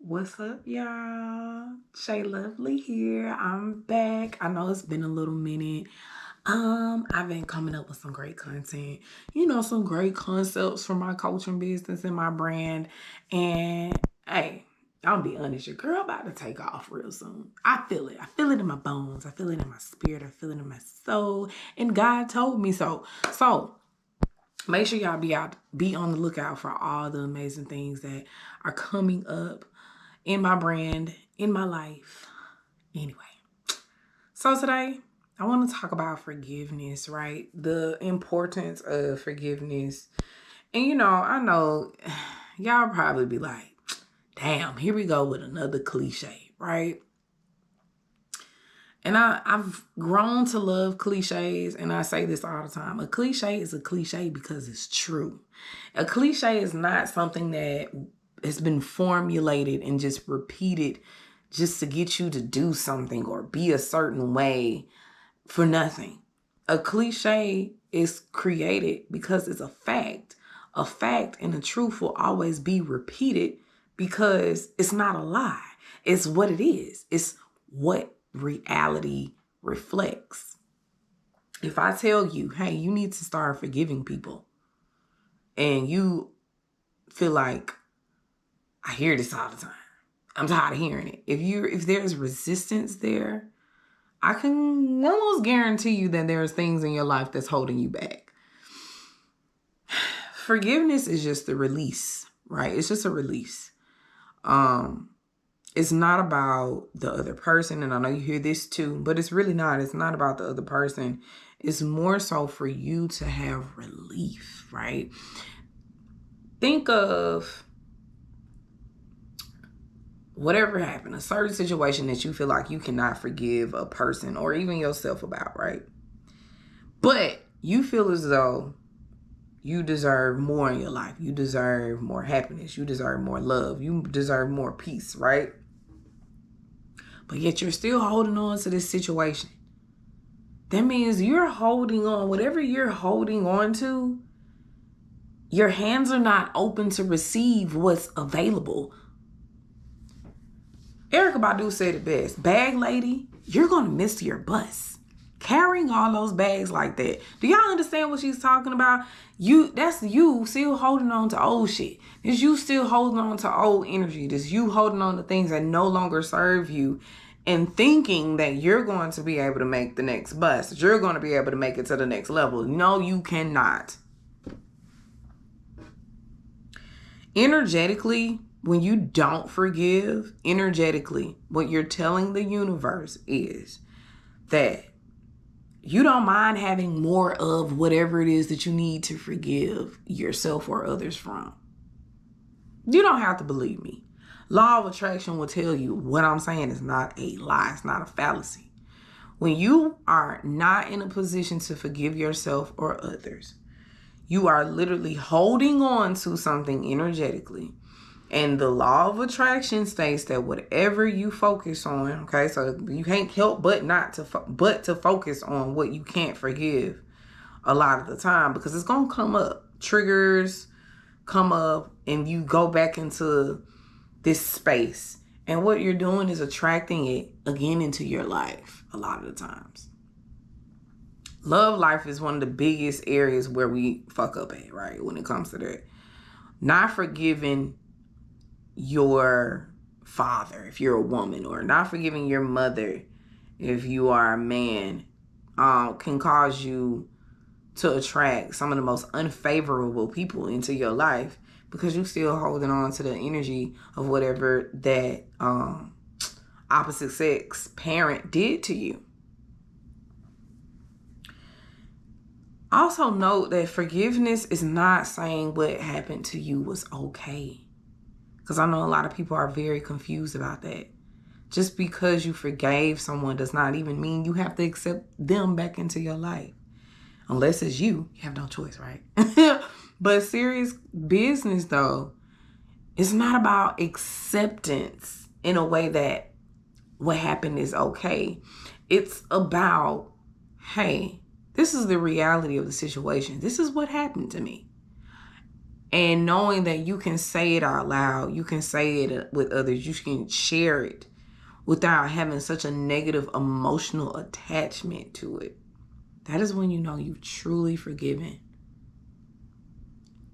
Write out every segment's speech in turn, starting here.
What's up, y'all? Jay Lovelii here. I'm back. I know it's been a little minute. I've been coming up with some great content, some great concepts for my coaching business and my brand. And hey, I'll be honest, your girl about to take off real soon. I feel it. I feel it in my bones. I feel it in my spirit. I feel it in my soul. And God told me so. So make sure y'all be on the lookout for all the amazing things that are coming up in my brand, in my life. Anyway, so today I want to talk about forgiveness, right? The importance of forgiveness. And I know y'all probably be like, damn, here we go with another cliche, right? And I've grown to love cliches, and I say this all the time. A cliche is a cliche because it's true. A cliche is not something that has been formulated and just repeated just to get you to do something or be a certain way for nothing. A cliche is created because it's a fact. A fact and the truth will always be repeated because it's not a lie. It's what it is. It's what reality reflects. If I tell you, hey, you need to start forgiving people, and you feel like, I hear this all the time, I'm tired of hearing it. If there's resistance there, I can almost guarantee you that there's things in your life that's holding you back. Forgiveness is just a release, right? It's just a release. It's not about the other person, and I know you hear this too, but it's really not. It's not about the other person. It's more so for you to have relief, right? Think of whatever happened, a certain situation that you feel like you cannot forgive a person or even yourself about, right? But you feel as though you deserve more in your life. You deserve more happiness. You deserve more love. You deserve more peace, right? But yet you're still holding on to this situation. That means you're holding on, whatever you're holding on to, your hands are not open to receive what's available. Erykah Badu said it best. Bag lady, you're going to miss your bus. Carrying all those bags like that. Do y'all understand what she's talking about? That's you still holding on to old shit. It's you still holding on to old energy. It's you holding on to things that no longer serve you and thinking that you're going to be able to make the next bus. That you're going to be able to make it to the next level. No, you cannot. Energetically, when you don't forgive, energetically, what you're telling the universe is that you don't mind having more of whatever it is that you need to forgive yourself or others from. You don't have to believe me. Law of attraction will tell you what I'm saying is not a lie. It's not a fallacy. When you are not in a position to forgive yourself or others, you are literally holding on to something energetically. And the law of attraction states that whatever you focus on, okay, so you can't help but to focus on what you can't forgive a lot of the time, because it's going to come up. Triggers come up and you go back into this space. And what you're doing is attracting it again into your life a lot of the times. Love life is one of the biggest areas where we fuck up at, right? When it comes to that. Not forgiving your father if you're a woman, or not forgiving your mother if you are a man, can cause you to attract some of the most unfavorable people into your life, because you're still holding on to the energy of whatever that opposite sex parent did to you. Also note that forgiveness is not saying what happened to you was okay. Because I know a lot of people are very confused about that. Just because you forgave someone does not even mean you have to accept them back into your life. Unless it's you have no choice, right? But serious business, though, it's not about acceptance in a way that what happened is okay. It's about, hey, this is the reality of the situation. This is what happened to me. And knowing that you can say it out loud, you can say it with others, you can share it without having such a negative emotional attachment to it. That is when you know you've truly forgiven.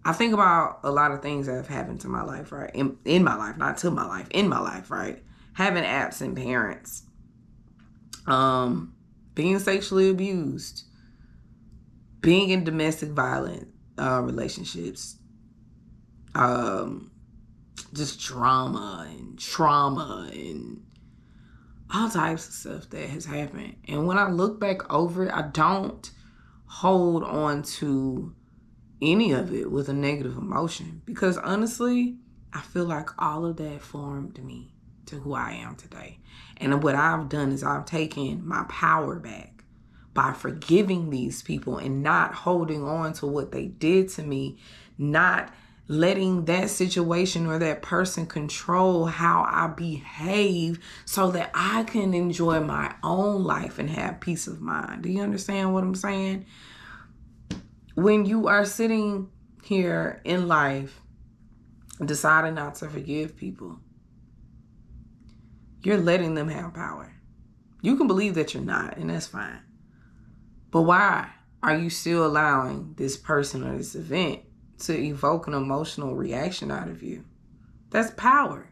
I think about a lot of things that have happened to my life, right? In my life, not to my life, in my life, right? Having absent parents, being sexually abused, being in domestic violence relationships, just drama and trauma and all types of stuff that has happened. And when I look back over it, I don't hold on to any of it with a negative emotion, because honestly, I feel like all of that formed me to who I am today. And what I've done is I've taken my power back by forgiving these people and not holding on to what they did to me, not letting that situation or that person control how I behave so that I can enjoy my own life and have peace of mind. Do you understand what I'm saying? When you are sitting here in life deciding not to forgive people, you're letting them have power. You can believe that you're not, and that's fine. But why are you still allowing this person or this event to evoke an emotional reaction out of you? That's power.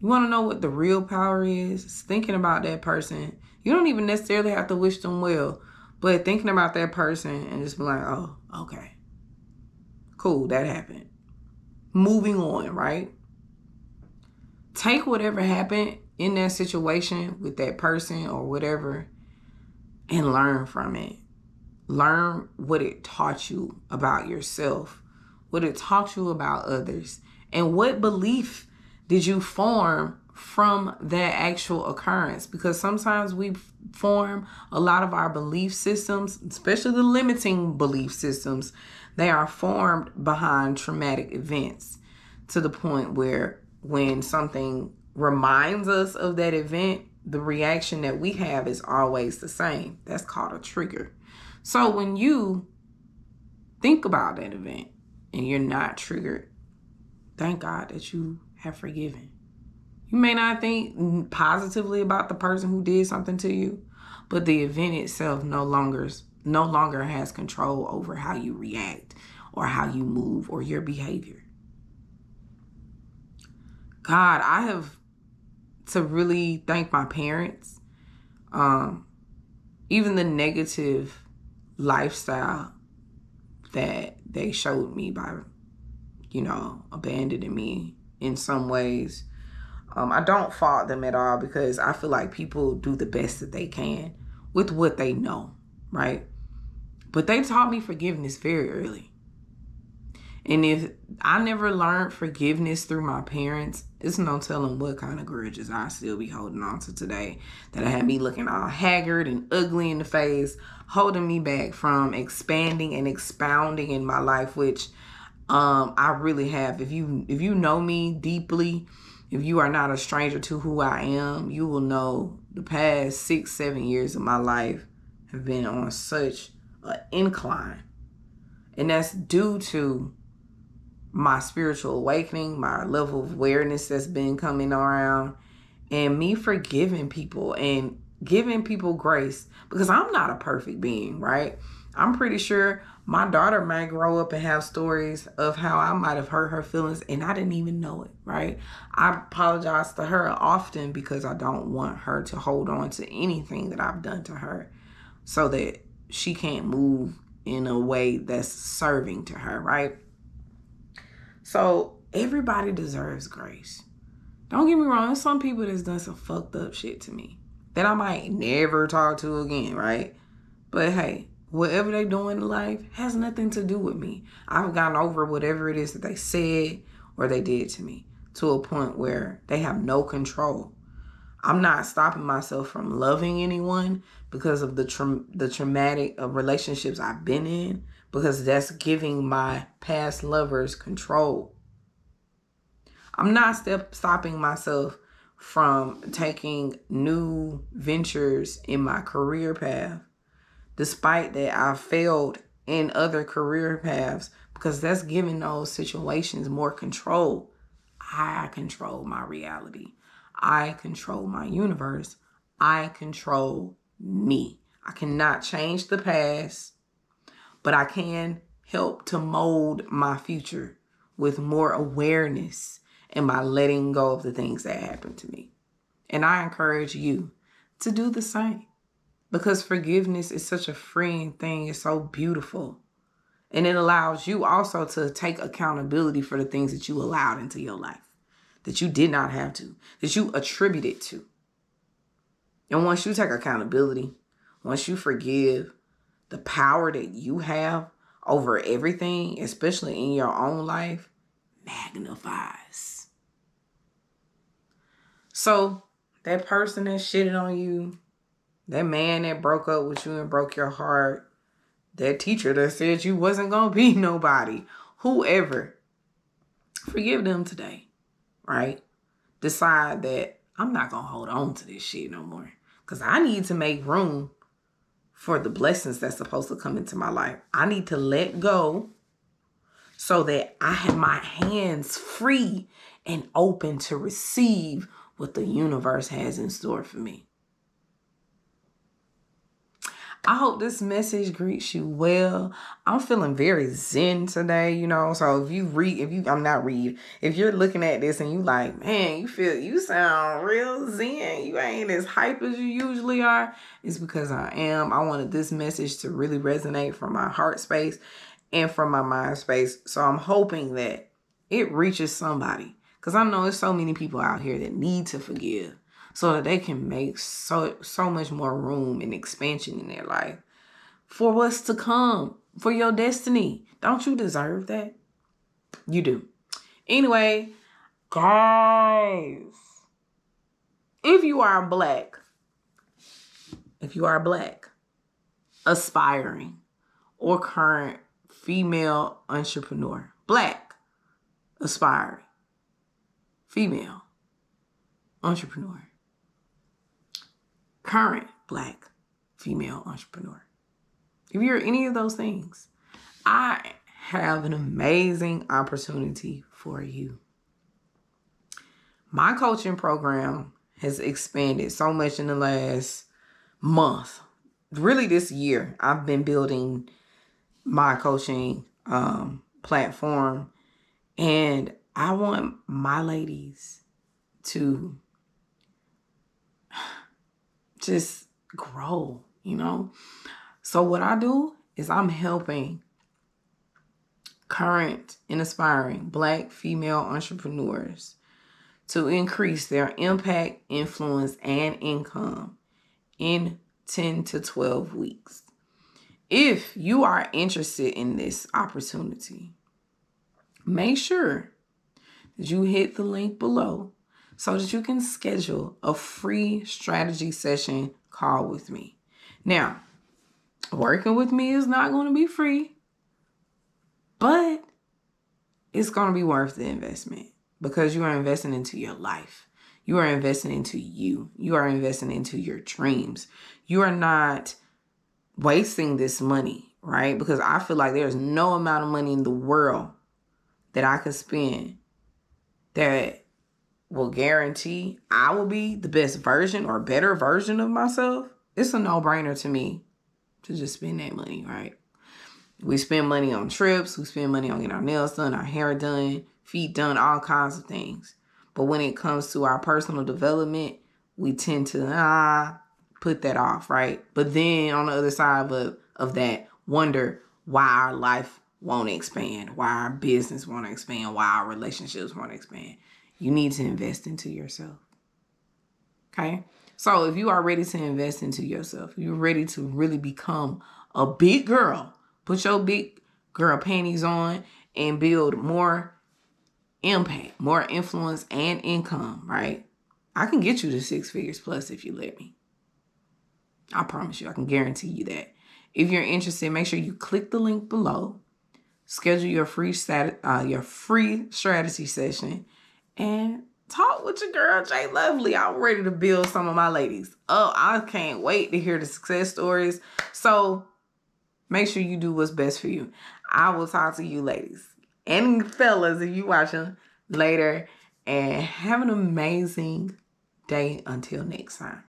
You want to know what the real power is? It's thinking about that person. You don't even necessarily have to wish them well, but thinking about that person and just be like, oh, okay, cool, that happened. Moving on, right? Take whatever happened in that situation with that person or whatever and learn from it. Learn what it taught you about yourself, what it taught you about others, and what belief did you form from that actual occurrence. Because sometimes we form a lot of our belief systems, especially the limiting belief systems, they are formed behind traumatic events, to the point where when something reminds us of that event, the reaction that we have is always the same. That's called a trigger. So when you think about that event and you're not triggered, thank God that you have forgiven. You may not think positively about the person who did something to you, but the event itself no longer has control over how you react or how you move or your behavior. God, I have to really thank my parents. Even the negative lifestyle that they showed me by, abandoning me in some ways. I don't fault them at all, because I feel like people do the best that they can with what they know, right? But they taught me forgiveness very early. And if I never learned forgiveness through my parents, it's no telling what kind of grudges I still be holding on to today that had me looking all haggard and ugly in the face, holding me back from expanding and expounding in my life, which I really have. If you know me deeply, if you are not a stranger to who I am, you will know the past 6-7 years of my life have been on such an incline. And that's due to my spiritual awakening, my level of awareness that's been coming around, and me forgiving people and giving people grace, because I'm not a perfect being, right? I'm pretty sure my daughter might grow up and have stories of how I might have hurt her feelings and I didn't even know it, right? I apologize to her often because I don't want her to hold on to anything that I've done to her so that she can't move in a way that's serving to her, right? So everybody deserves grace. Don't get me wrong, there's some people that's done some fucked up shit to me that I might never talk to again, right? But hey, whatever they doing in life has nothing to do with me. I've gotten over whatever it is that they said or they did to me, to a point where they have no control. I'm not stopping myself from loving anyone because of the traumatic relationships I've been in, because that's giving my past lovers control. I'm not stopping myself from taking new ventures in my career path, despite that I failed in other career paths, because that's giving those situations more control. I control my reality. I control my universe. I control me. I cannot change the past, but I can help to mold my future with more awareness and by letting go of the things that happened to me. And I encourage you to do the same, because forgiveness is such a freeing thing. It's so beautiful. And it allows you also to take accountability for the things that you allowed into your life, that you did not have to, that you attributed to. And once you take accountability, once you forgive, the power that you have over everything, especially in your own life, magnifies. So that person that shitted on you, that man that broke up with you and broke your heart, that teacher that said you wasn't going to be nobody, whoever, forgive them today, right? Decide that I'm not going to hold on to this shit no more, because I need to make room for the blessings that's supposed to come into my life. I need to let go so that I have my hands free and open to receive what the universe has in store for me. I hope this message greets you well. I'm feeling very zen today, so if you're looking at this and you like, man, you sound real zen, you ain't as hype as you usually are, it's because I am. I wanted this message to really resonate from my heart space and from my mind space. So I'm hoping that it reaches somebody, because I know there's so many people out here that need to forgive, so that they can make so much more room and expansion in their life for what's to come, for your destiny. Don't you deserve that? You do. Anyway, guys, if you are black, aspiring, or current female entrepreneur, black, aspiring, female entrepreneur, current black female entrepreneur, if you're any of those things, I have an amazing opportunity for you. My coaching program has expanded so much in the last month. Really this year, I've been building my coaching platform, and I want my ladies to just grow, So what I do is I'm helping current and aspiring black female entrepreneurs to increase their impact, influence, and income in 10 to 12 weeks. If you are interested in this opportunity, make sure that you hit the link below so that you can schedule a free strategy session call with me. Now, working with me is not going to be free, but it's going to be worth the investment, because you are investing into your life. You are investing into you. You are investing into your dreams. You are not wasting this money, right? Because I feel like there's no amount of money in the world that I could spend that will guarantee I will be the best version or better version of myself. It's a no-brainer to me to just spend that money, right? We spend money on trips. We spend money on getting our nails done, our hair done, feet done, all kinds of things. But when it comes to our personal development, we tend to put that off, right? But then on the other side of that, wonder why our life won't expand, why our business won't expand, why our relationships won't expand. You need to invest into yourself. Okay? So if you are ready to invest into yourself, you're ready to really become a big girl, put your big girl panties on and build more impact, more influence, and income, right? I can get you to 6 figures plus if you let me. I promise you, I can guarantee you that. If you're interested, make sure you click the link below, schedule your free strategy session, and talk with your girl, Jay Lovelii. I'm ready to build some of my ladies up. I can't wait to hear the success stories. So Make sure you do what's best for you. I will talk to you ladies and fellas if you watching later. And have an amazing day until next time.